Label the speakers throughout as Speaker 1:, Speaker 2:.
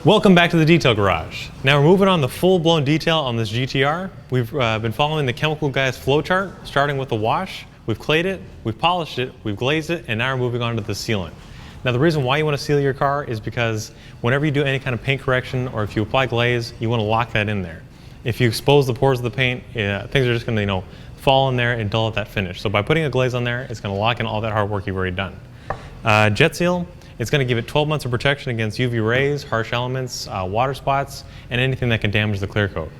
Speaker 1: Welcome back to the Detail Garage. Now we're moving on to full-blown detail on this GTR. We've been following the chemical guy's flowchart, starting with the wash. We've clayed it, we've polished it, we've glazed it, and now we're moving on to the sealant. Now the reason why you want to seal your car is because whenever you do any kind of paint correction or if you apply glaze, you want to lock that in there. If you expose the pores of the paint, things are just going to fall in there and dull out that finish. So by putting a glaze on there, it's going to lock in all that hard work you've already done. JetSeal, it's going to give it 12 months of protection against UV rays, harsh elements, water spots, and anything that can damage the clear coat.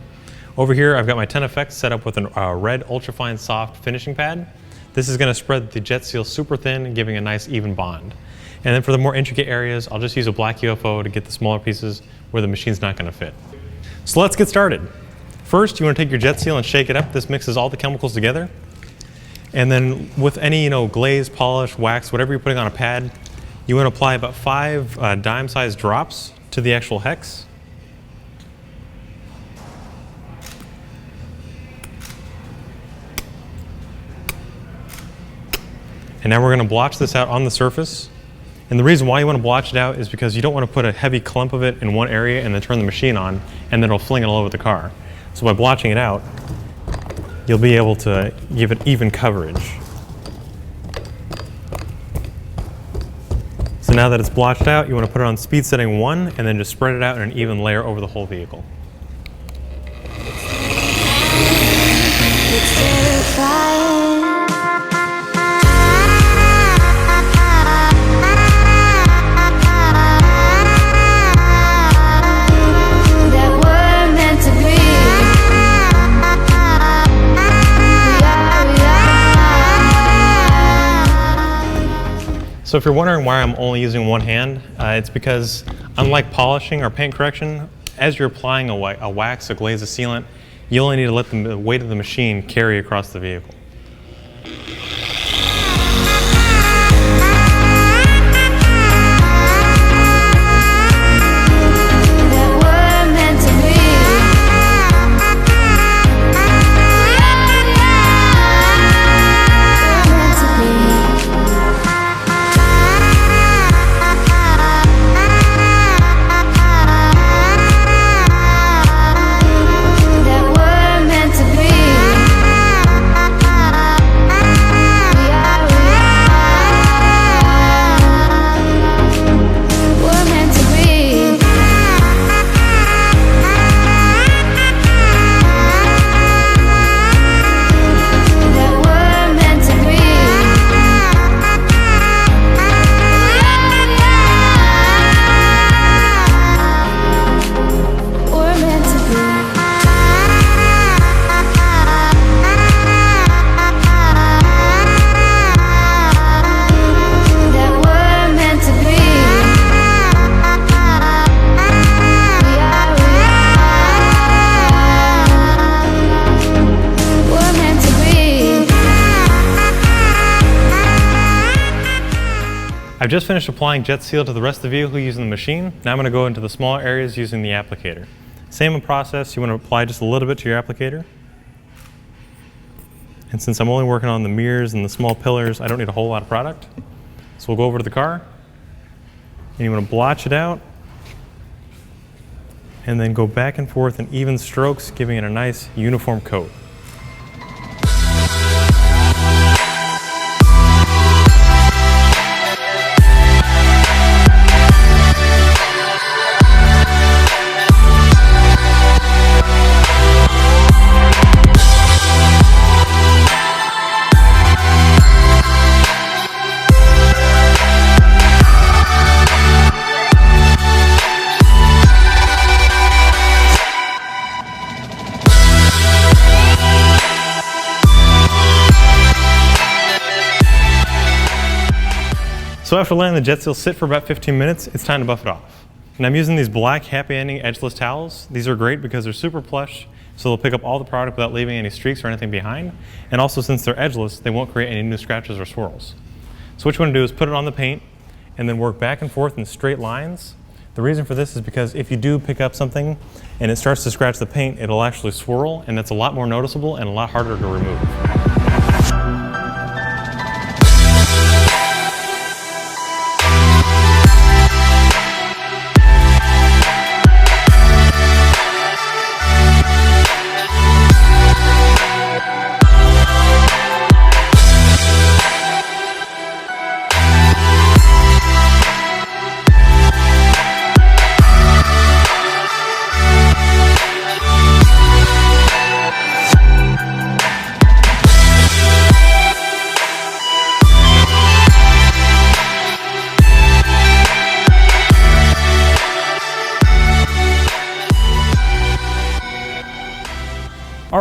Speaker 1: Over here, I've got my 10 Effects set up with a red ultrafine soft finishing pad. This is going to spread the JetSeal super thin, giving a nice even bond. And then for the more intricate areas, I'll just use a black UFO to get the smaller pieces where the machine's not going to fit. So let's get started. First, you want to take your JetSeal and shake it up. This mixes all the chemicals together. And then with any glaze, polish, wax, whatever you're putting on a pad, you want to apply about 5 dime-sized drops to the actual hex. And now we're going to blotch this out on the surface. And the reason why you want to blotch it out is because you don't want to put a heavy clump of it in one area and then turn the machine on, and then it'll fling it all over the car. So by blotching it out, you'll be able to give it even coverage. So now that it's blotched out, you want to put it on speed setting 1 and then just spread it out in an even layer over the whole vehicle. So if you're wondering why I'm only using one hand, it's because unlike polishing or paint correction, as you're applying a wax, a glaze, a sealant, you only need to let the weight of the machine carry across the vehicle. I've just finished applying JetSeal to the rest of the vehicle using the machine. Now I'm going to go into the smaller areas using the applicator. Same process, you want to apply just a little bit to your applicator. And since I'm only working on the mirrors and the small pillars, I don't need a whole lot of product. So we'll go over to the car, and you want to blotch it out, and then go back and forth in even strokes, giving it a nice uniform coat. So after letting the JetSeal sit for about 15 minutes, it's time to buff it off. And I'm using these black happy ending edgeless towels. These are great because they're super plush, so they'll pick up all the product without leaving any streaks or anything behind. And also since they're edgeless, they won't create any new scratches or swirls. So what you want to do is put it on the paint and then work back and forth in straight lines. The reason for this is because if you do pick up something and it starts to scratch the paint, it'll actually swirl, and that's a lot more noticeable and a lot harder to remove.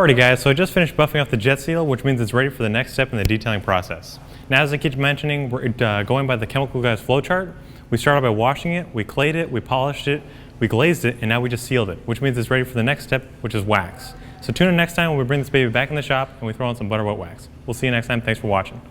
Speaker 1: Alrighty guys, so I just finished buffing off the JetSeal, which means it's ready for the next step in the detailing process. Now, as I keep mentioning, we're going by the chemical guys flowchart. We started by washing it, we clayed it, we polished it, we glazed it, and now we just sealed it, which means it's ready for the next step, which is wax. So tune in next time when we bring this baby back in the shop and we throw on some butter wet wax. We'll see you next time. Thanks for watching.